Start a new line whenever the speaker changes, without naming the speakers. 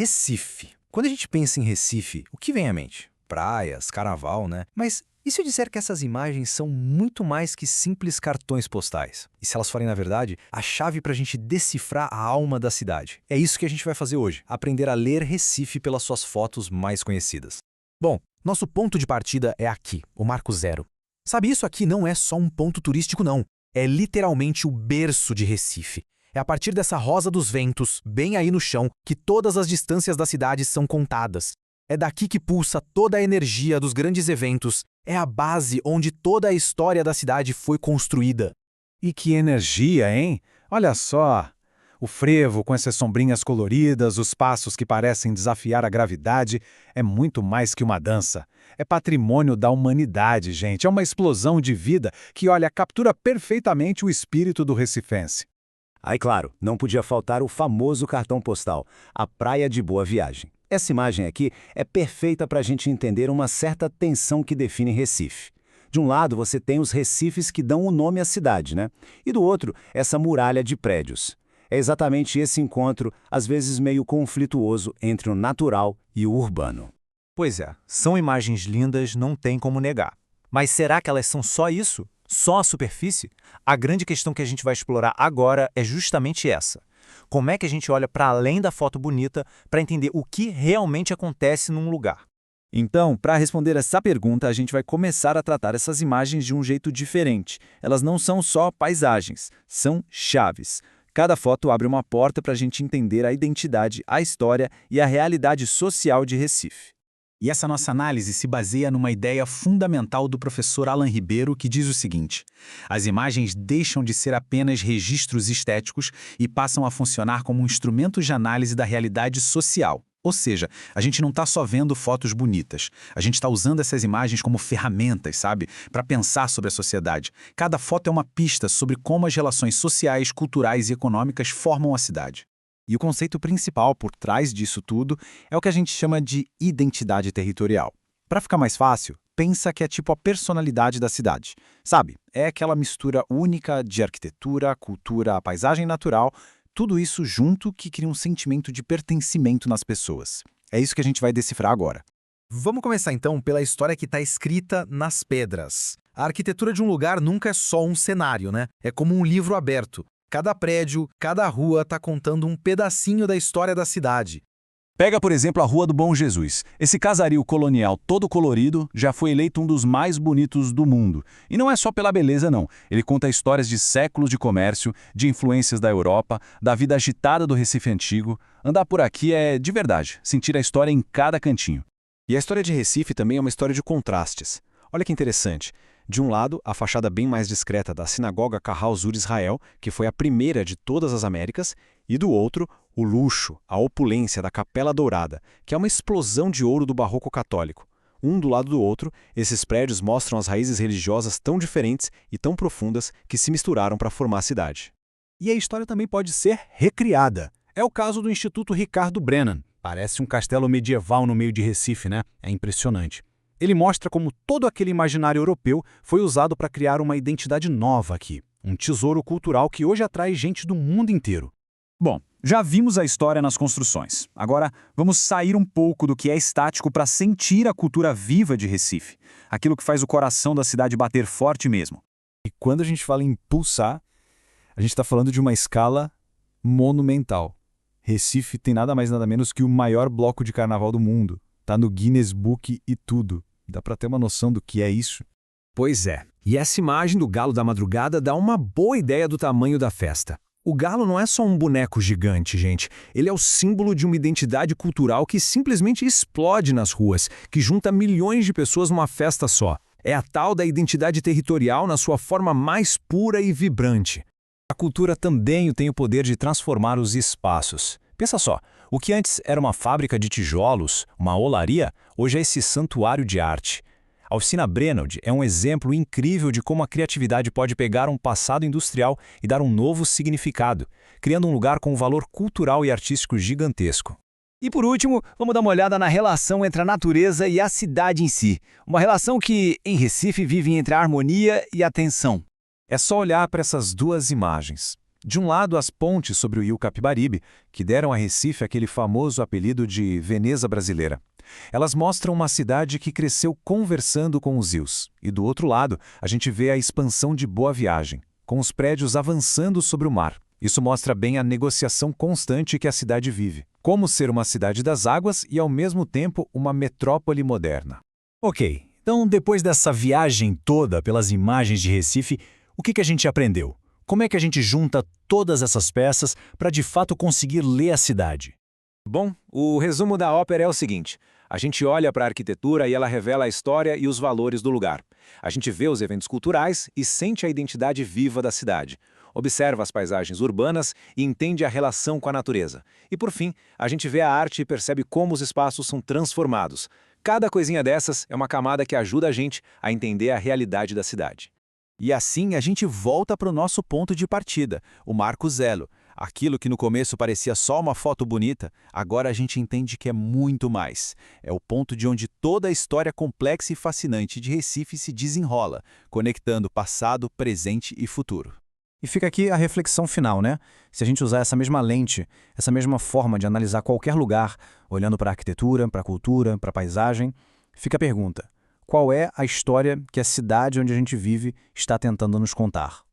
Recife. Quando a gente pensa em Recife, o que vem à mente? Praias, carnaval, né? Mas e se eu disser que essas imagens são muito mais que simples cartões postais? E se elas forem, na verdade, a chave para a gente decifrar a alma da cidade? É isso que a gente vai fazer hoje, aprender a ler Recife pelas suas fotos mais conhecidas. Bom, nosso ponto de partida é aqui, o Marco Zero. Sabe, isso aqui não é só um ponto turístico, não. É literalmente o berço de Recife. É a partir dessa rosa dos ventos, bem aí no chão, que todas as distâncias da cidade são contadas. É daqui que pulsa toda a energia dos grandes eventos. É a base onde toda a história da cidade foi construída.
E que energia, hein? Olha só! O frevo com essas sombrinhas coloridas, os passos que parecem desafiar a gravidade, é muito mais que uma dança. É patrimônio da humanidade, gente. É uma explosão de vida que, olha, captura perfeitamente o espírito do recifense.
Aí, claro, não podia faltar o famoso cartão postal, a Praia de Boa Viagem. Essa imagem aqui é perfeita para a gente entender uma certa tensão que define Recife. De um lado, você tem os recifes que dão o nome à cidade, né? E do outro, essa muralha de prédios. É exatamente esse encontro, às vezes meio conflituoso, entre o natural e o urbano.
Pois é, são imagens lindas, não tem como negar. Mas será que elas são só isso? Só a superfície? A grande questão que a gente vai explorar agora é justamente essa. Como é que a gente olha para além da foto bonita para entender o que realmente acontece num lugar?
Então, para responder essa pergunta, a gente vai começar a tratar essas imagens de um jeito diferente. Elas não são só paisagens, são chaves. Cada foto abre uma porta para a gente entender a identidade, a história e a realidade social de Recife.
E essa nossa análise se baseia numa ideia fundamental do professor Alan Ribeiro, que diz o seguinte: as imagens deixam de ser apenas registros estéticos e passam a funcionar como instrumentos de análise da realidade social. Ou seja, a gente não está só vendo fotos bonitas, a gente está usando essas imagens como ferramentas, sabe? Para pensar sobre a sociedade. Cada foto é uma pista sobre como as relações sociais, culturais e econômicas formam a cidade.
E o conceito principal por trás disso tudo é o que a gente chama de identidade territorial. Para ficar mais fácil, pensa que é tipo a personalidade da cidade. Sabe, é aquela mistura única de arquitetura, cultura, paisagem natural, tudo isso junto que cria um sentimento de pertencimento nas pessoas. É isso que a gente vai decifrar agora.
Vamos começar então pela história que está escrita nas pedras. A arquitetura de um lugar nunca é só um cenário, né? É como um livro aberto. Cada prédio, cada rua está contando um pedacinho da história da cidade.
Pega, por exemplo, a Rua do Bom Jesus. Esse casario colonial todo colorido já foi eleito um dos mais bonitos do mundo. E não é só pela beleza, não. Ele conta histórias de séculos de comércio, de influências da Europa, da vida agitada do Recife antigo. Andar por aqui é, de verdade, sentir a história em cada cantinho.
E a história de Recife também é uma história de contrastes. Olha que interessante. De um lado, a fachada bem mais discreta da Sinagoga Kahal Zur Israel, que foi a primeira de todas as Américas, e do outro, o luxo, a opulência da Capela Dourada, que é uma explosão de ouro do barroco católico. Um do lado do outro, esses prédios mostram as raízes religiosas tão diferentes e tão profundas que se misturaram para formar a cidade.
E a história também pode ser recriada. É o caso do Instituto Ricardo Brennan. Parece um castelo medieval no meio de Recife, né? É impressionante. Ele mostra como todo aquele imaginário europeu foi usado para criar uma identidade nova aqui. Um tesouro cultural que hoje atrai gente do mundo inteiro.
Bom, já vimos a história nas construções. Agora, vamos sair um pouco do que é estático para sentir a cultura viva de Recife. Aquilo que faz o coração da cidade bater forte mesmo.
E quando a gente fala em pulsar, a gente está falando de uma escala monumental. Recife tem nada mais nada menos que o maior bloco de carnaval do mundo. Tá no Guinness Book e tudo. Dá para ter uma noção do que é isso?
Pois é, e essa imagem do Galo da Madrugada dá uma boa ideia do tamanho da festa. O galo não é só um boneco gigante, gente. Ele é o símbolo de uma identidade cultural que simplesmente explode nas ruas, que junta milhões de pessoas numa festa só. É a tal da identidade territorial na sua forma mais pura e vibrante.
A cultura também tem o poder de transformar os espaços. Pensa só, o que antes era uma fábrica de tijolos, uma olaria, hoje é esse santuário de arte. A oficina Brennand é um exemplo incrível de como a criatividade pode pegar um passado industrial e dar um novo significado, criando um lugar com um valor cultural e artístico gigantesco.
E por último, vamos dar uma olhada na relação entre a natureza e a cidade em si. Uma relação que, em Recife, vive entre a harmonia e a tensão.
É só olhar para essas duas imagens. De um lado, as pontes sobre o rio Capibaribe, que deram a Recife aquele famoso apelido de Veneza brasileira. Elas mostram uma cidade que cresceu conversando com os rios. E do outro lado, a gente vê a expansão de Boa Viagem, com os prédios avançando sobre o mar. Isso mostra bem a negociação constante que a cidade vive. Como ser uma cidade das águas e, ao mesmo tempo, uma metrópole moderna.
Ok, então depois dessa viagem toda pelas imagens de Recife, o que a gente aprendeu? Como é que a gente junta todas essas peças para de fato conseguir ler a cidade?
Bom, o resumo da ópera é o seguinte. A gente olha para a arquitetura e ela revela a história e os valores do lugar. A gente vê os eventos culturais e sente a identidade viva da cidade. Observa as paisagens urbanas e entende a relação com a natureza. E por fim, a gente vê a arte e percebe como os espaços são transformados. Cada coisinha dessas é uma camada que ajuda a gente a entender a realidade da cidade.
E assim a gente volta para o nosso ponto de partida, o Marco Zelo. Aquilo que no começo parecia só uma foto bonita, agora a gente entende que é muito mais. É o ponto de onde toda a história complexa e fascinante de Recife se desenrola, conectando passado, presente e futuro.
E fica aqui a reflexão final, né? Se a gente usar essa mesma lente, essa mesma forma de analisar qualquer lugar, olhando para a arquitetura, para a cultura, para a paisagem, fica a pergunta: qual é a história que a cidade onde a gente vive está tentando nos contar?